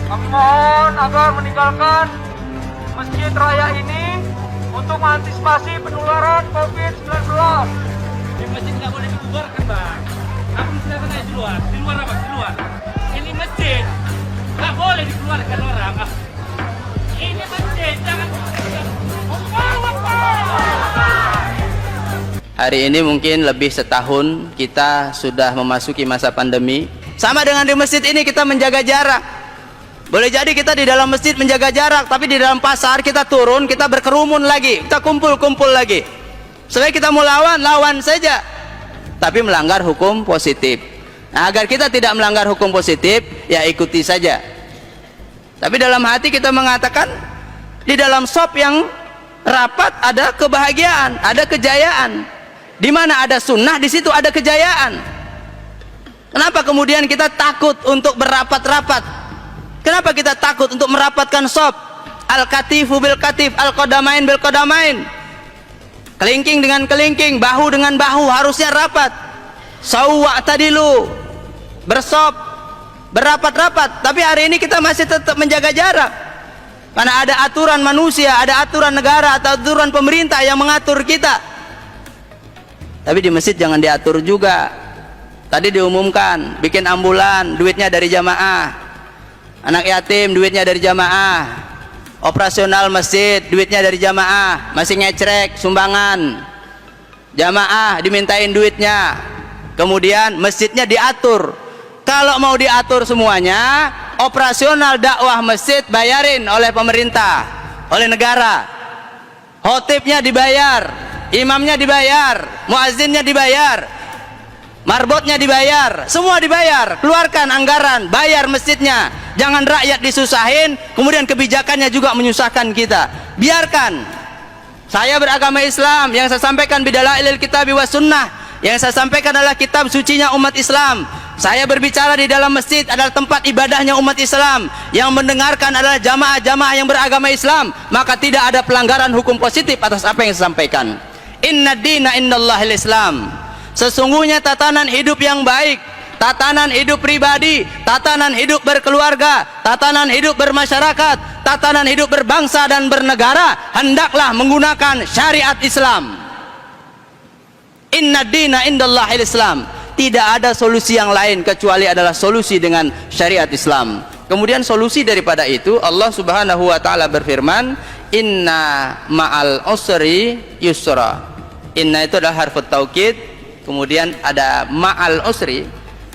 Kami mohon agar meninggalkan masjid raya ini untuk mengantisipasi penularan COVID-19. Di masjid nggak boleh dikeluarkan, Bang. Aku silakan aja di luar. Di luar apa? Di luar. Ini masjid. Nggak boleh dikeluarkan orang. Ini masjid. Jangan. Hari ini mungkin lebih setahun kita sudah memasuki masa pandemi. Sama dengan di masjid ini kita menjaga jarak. Boleh jadi kita di dalam masjid menjaga jarak, tapi di dalam pasar kita turun, kita berkerumun lagi, kita kumpul-kumpul lagi. Sebenarnya kita mau lawan, lawan saja, tapi melanggar hukum positif. Nah, agar kita tidak melanggar hukum positif, ya ikuti saja. Tapi dalam hati kita mengatakan, di dalam shop yang rapat ada kebahagiaan, ada kejayaan. Di mana ada sunnah, di situ ada kejayaan. Kenapa kemudian kita takut untuk berapat-rapat? Kenapa kita takut untuk merapatkan shop? Al-katifu bil katif, al-qadamain bil qadamain. Kelingking dengan kelingking, bahu dengan bahu, harusnya rapat. Sawwa tadilu, bersop, berapat-rapat. Tapi hari ini kita masih tetap menjaga jarak. Karena ada aturan manusia, ada aturan negara atau aturan pemerintah yang mengatur kita. Tapi di masjid jangan diatur juga. Tadi diumumkan, bikin ambulan, duitnya dari jamaah. Anak yatim, duitnya dari jamaah. Operasional masjid, duitnya dari jamaah. Masih ngecrek, sumbangan. Jamaah dimintain duitnya. Kemudian masjidnya diatur. Kalau mau diatur semuanya, operasional dakwah masjid bayarin oleh pemerintah, oleh negara. Khotibnya dibayar, imamnya dibayar, muazzinnya dibayar, marbotnya dibayar, semua dibayar. Keluarkan anggaran, bayar masjidnya. Jangan rakyat disusahin, kemudian kebijakannya juga menyusahkan kita. Biarkan. Saya beragama Islam, yang saya sampaikan bidalailil kitabi was sunnah, yang saya sampaikan adalah kitab sucinya umat Islam. Saya berbicara di dalam masjid adalah tempat ibadahnya umat Islam. Yang mendengarkan adalah jamaah-jamaah yang beragama Islam. Maka tidak ada pelanggaran hukum positif atas apa yang saya sampaikan. Inna dina indallahil Islam. Sesungguhnya tatanan hidup yang baik, tatanan hidup pribadi, tatanan hidup berkeluarga, tatanan hidup bermasyarakat, tatanan hidup berbangsa dan bernegara hendaklah menggunakan syariat Islam. Inna dina indallahil Islam. Tidak ada solusi yang lain kecuali adalah solusi dengan syariat Islam. Kemudian solusi daripada itu, Allah Subhanahu wa taala berfirman, inna ma'al usri yusra. Inna itu adalah harfut taukid, kemudian ada ma'al usri.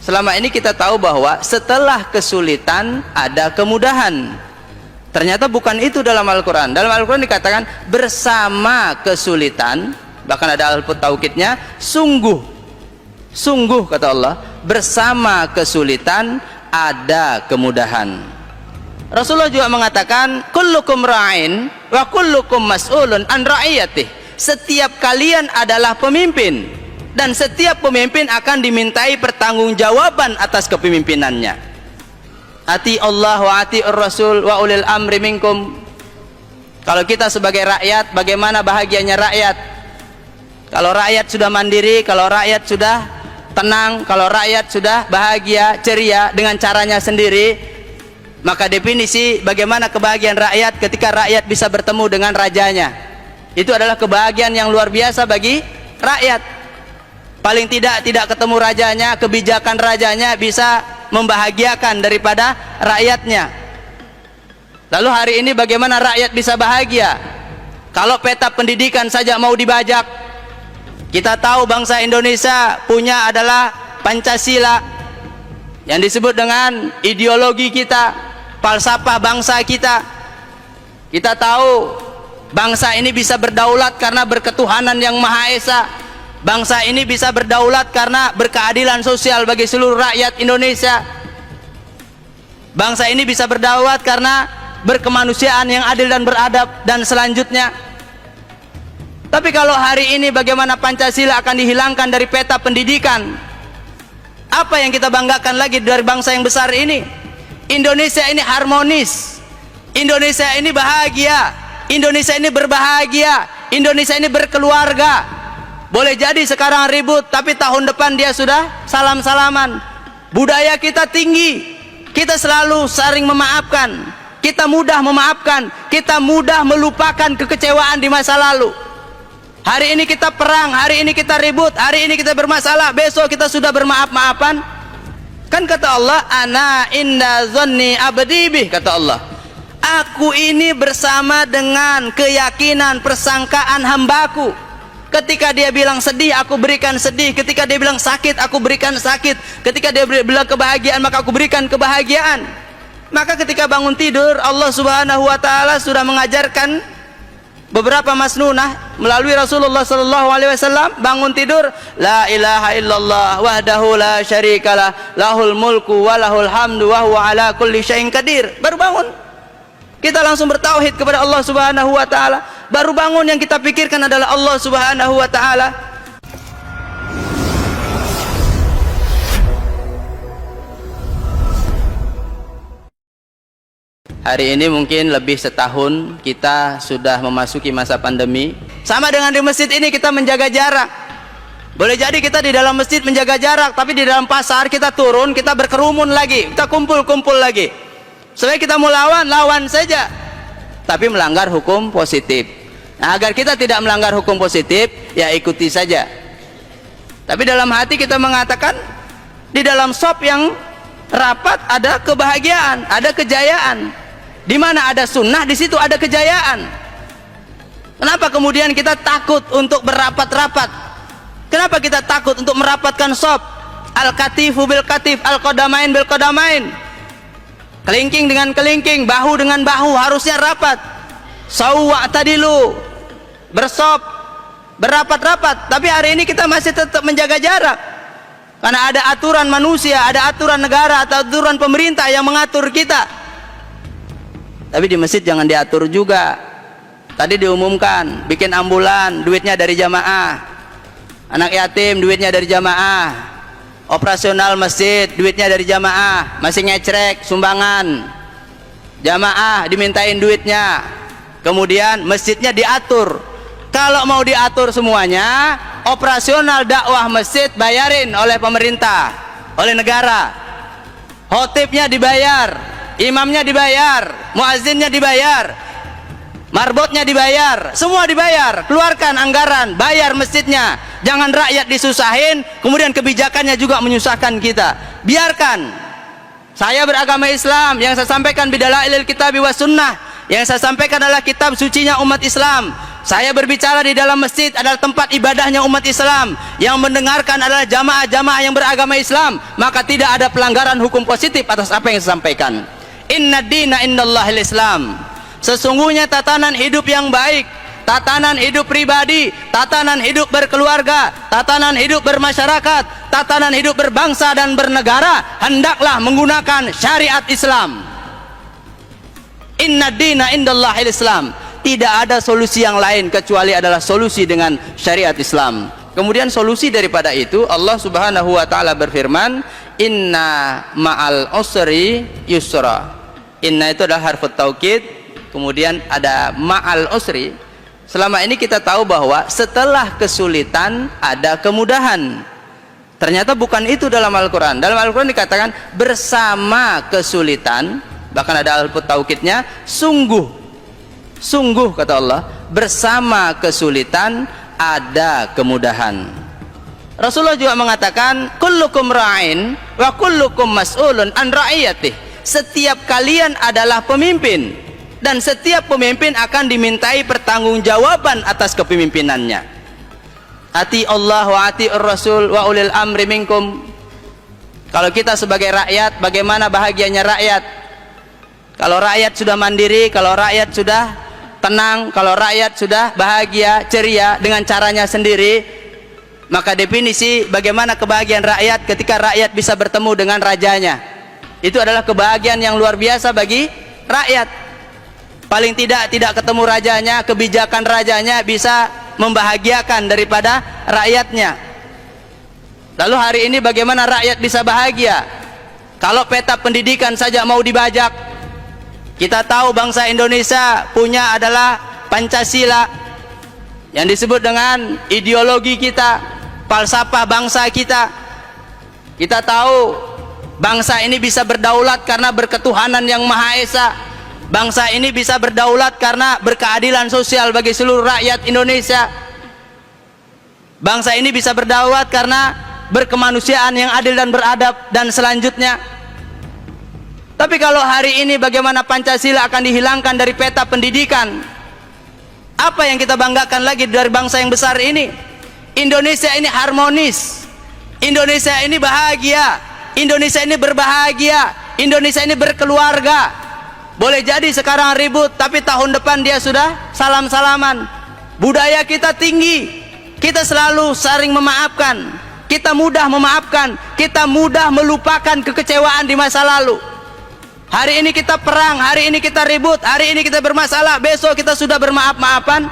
Selama ini kita tahu bahwa setelah kesulitan ada kemudahan. Ternyata bukan itu dalam Al-Quran. Dalam Al-Quran dikatakan bersama kesulitan, bahkan ada harfut taukidnya, sungguh kata Allah, bersama kesulitan ada kemudahan. Rasulullah juga mengatakan, kullukum ra'in wa kullukum mas'ulun an ra'iyatih. Setiap kalian adalah pemimpin, dan setiap pemimpin akan dimintai pertanggungjawaban atas kepemimpinannya. Ati Allah wa ati Rasul wa ulil amri minkum. Kalau kita sebagai rakyat, bagaimana bahagianya rakyat? Kalau rakyat sudah mandiri, kalau rakyat sudah tenang, kalau rakyat sudah bahagia, ceria dengan caranya sendiri, maka definisi bagaimana kebahagiaan rakyat ketika rakyat bisa bertemu dengan rajanya. Itu adalah kebahagiaan yang luar biasa bagi rakyat. Paling tidak ketemu rajanya, kebijakan rajanya bisa membahagiakan daripada rakyatnya. Lalu hari ini bagaimana rakyat bisa bahagia? Kalau peta pendidikan saja mau dibajak. Kita tahu bangsa Indonesia punya adalah Pancasila, yang disebut dengan ideologi kita, falsafah bangsa kita. Kita tahu bangsa ini bisa berdaulat karena berketuhanan yang Maha Esa. Bangsa ini bisa berdaulat karena berkeadilan sosial bagi seluruh rakyat Indonesia. Bangsa ini bisa berdaulat karena berkemanusiaan yang adil dan beradab dan selanjutnya. Tapi kalau hari ini bagaimana Pancasila akan dihilangkan dari peta pendidikan, apa yang kita banggakan lagi dari bangsa yang besar ini? Indonesia ini harmonis, Indonesia ini bahagia, Indonesia ini berbahagia, Indonesia ini berkeluarga. Boleh jadi sekarang ribut, tapi tahun depan dia sudah salam-salaman. Budaya kita tinggi, Kita selalu saling memaafkan, kita mudah memaafkan, kita mudah melupakan kekecewaan di masa lalu. Hari ini kita perang, hari ini kita ribut, hari ini kita bermasalah, besok kita sudah bermaaf-maafan. Kan kata Allah, ana inda zanni abdi bih, kata Allah, aku ini bersama dengan keyakinan persangkaan hambaku. Ketika dia bilang sedih, aku berikan sedih. Ketika dia bilang sakit, aku berikan sakit. Ketika dia bilang kebahagiaan, maka aku berikan kebahagiaan. Maka ketika bangun tidur, Allah Subhanahu wa taala sudah mengajarkan beberapa masnunah melalui Rasulullah sallallahu alaihi wasallam. Bangun tidur, la ilaha illallah wahdahu la syarikalah, lahul mulku wa lahul hamdu wa huwa ala kulli syai'in qadir. Baru bangun, kita langsung bertauhid kepada Allah Subhanahu wa taala. Baru bangun yang kita pikirkan adalah Allah Subhanahu wa taala. Hari ini mungkin lebih setahun kita sudah memasuki masa pandemi. Sama dengan di masjid ini kita menjaga jarak. Boleh jadi kita di dalam masjid menjaga jarak, tapi di dalam pasar kita turun, kita berkerumun lagi, kita kumpul-kumpul lagi. Sebenarnya kita mau lawan saja, tapi melanggar hukum positif. Nah, agar kita tidak melanggar hukum positif, ya ikuti saja. Tapi dalam hati kita mengatakan, di dalam shop yang rapat ada kebahagiaan, ada kejayaan. Di mana ada sunnah, di situ ada kejayaan. Kenapa kemudian kita takut untuk berapat-rapat? Kenapa kita takut untuk merapatkan shop? Al-katifu bil katif, al-qadamain bil qadamain. Kelingking dengan kelingking, bahu dengan bahu, harusnya rapat. Sawwa tadilu, bersop, berapat-rapat. Tapi hari ini kita masih tetap menjaga jarak, karena ada aturan manusia, ada aturan negara atau aturan pemerintah yang mengatur kita. Tapi di masjid jangan diatur juga. Tadi diumumkan bikin ambulan, duitnya dari jamaah. Anak yatim duitnya dari jamaah. Operasional masjid duitnya dari jamaah. Masih ngecrek sumbangan, jamaah dimintain duitnya. Kemudian masjidnya diatur. Kalau mau diatur semuanya, operasional dakwah masjid bayarin oleh pemerintah, oleh negara. Khotibnya dibayar, imamnya dibayar, muazzinnya dibayar, marbotnya dibayar, semua dibayar. Keluarkan anggaran, bayar masjidnya. Jangan rakyat disusahin, kemudian kebijakannya juga menyusahkan kita. Biarkan. Saya beragama Islam, yang saya sampaikan bidalailil kitabi was sunnah. Yang saya sampaikan adalah kitab sucinya umat Islam. Saya berbicara di dalam masjid adalah tempat ibadahnya umat Islam. Yang mendengarkan adalah jamaah-jamaah yang beragama Islam. Maka tidak ada pelanggaran hukum positif atas apa yang saya sampaikan. Inna dina indallahil Islam. Sesungguhnya tatanan hidup yang baik, tatanan hidup pribadi, tatanan hidup berkeluarga, tatanan hidup bermasyarakat, tatanan hidup berbangsa dan bernegara, hendaklah menggunakan syariat Islam. Inna dina indallahil Islam. Tidak ada solusi yang lain kecuali adalah solusi dengan syariat Islam. Kemudian solusi daripada itu, Allah Subhanahu wa taala berfirman, inna ma'al usri yusra. Inna itu adalah harfu taukid, kemudian ada ma'al usri. Selama ini kita tahu bahwa setelah kesulitan ada kemudahan. Ternyata bukan itu dalam Al-Quran. Dalam Al-Quran dikatakan bersama kesulitan, bahkan ada harfu taukidnya, sungguh kata Allah, bersama kesulitan ada kemudahan. Rasulullah juga mengatakan, kullukum ra'in wa kullukum mas'ulun an ra'iyatih. Setiap kalian adalah pemimpin, dan setiap pemimpin akan dimintai pertanggungjawaban atas kepemimpinannya. Ati Allah wa ati Rasul wa ulil amri minkum. Kalau kita sebagai rakyat, bagaimana bahagianya rakyat? Kalau rakyat sudah mandiri, kalau rakyat sudah tenang, kalau rakyat sudah bahagia, ceria dengan caranya sendiri, maka definisi bagaimana kebahagiaan rakyat ketika rakyat bisa bertemu dengan rajanya. Itu adalah kebahagiaan yang luar biasa bagi rakyat. Paling tidak ketemu rajanya, kebijakan rajanya bisa membahagiakan daripada rakyatnya. Lalu hari ini bagaimana rakyat bisa bahagia? Kalau peta pendidikan saja mau dibajak. Kita tahu bangsa Indonesia punya adalah Pancasila, yang disebut dengan ideologi kita, falsafah bangsa kita. Kita tahu Bangsa ini bisa berdaulat karena berketuhanan yang Maha Esa. Bangsa ini bisa berdaulat karena berkeadilan sosial bagi seluruh rakyat Indonesia. Bangsa ini bisa berdaulat karena berkemanusiaan yang adil dan beradab dan selanjutnya. Tapi kalau hari ini bagaimana Pancasila akan dihilangkan dari peta pendidikan, apa yang kita banggakan lagi dari bangsa yang besar ini? Indonesia ini harmonis, Indonesia ini bahagia, Indonesia ini berbahagia, Indonesia ini berkeluarga. Boleh jadi sekarang ribut, tapi tahun depan dia sudah salam-salaman. Budaya kita tinggi, kita selalu saling memaafkan, kita mudah memaafkan, kita mudah melupakan kekecewaan di masa lalu. Hari ini kita perang, hari ini kita ribut, hari ini kita bermasalah, besok kita sudah bermaaf-maafan.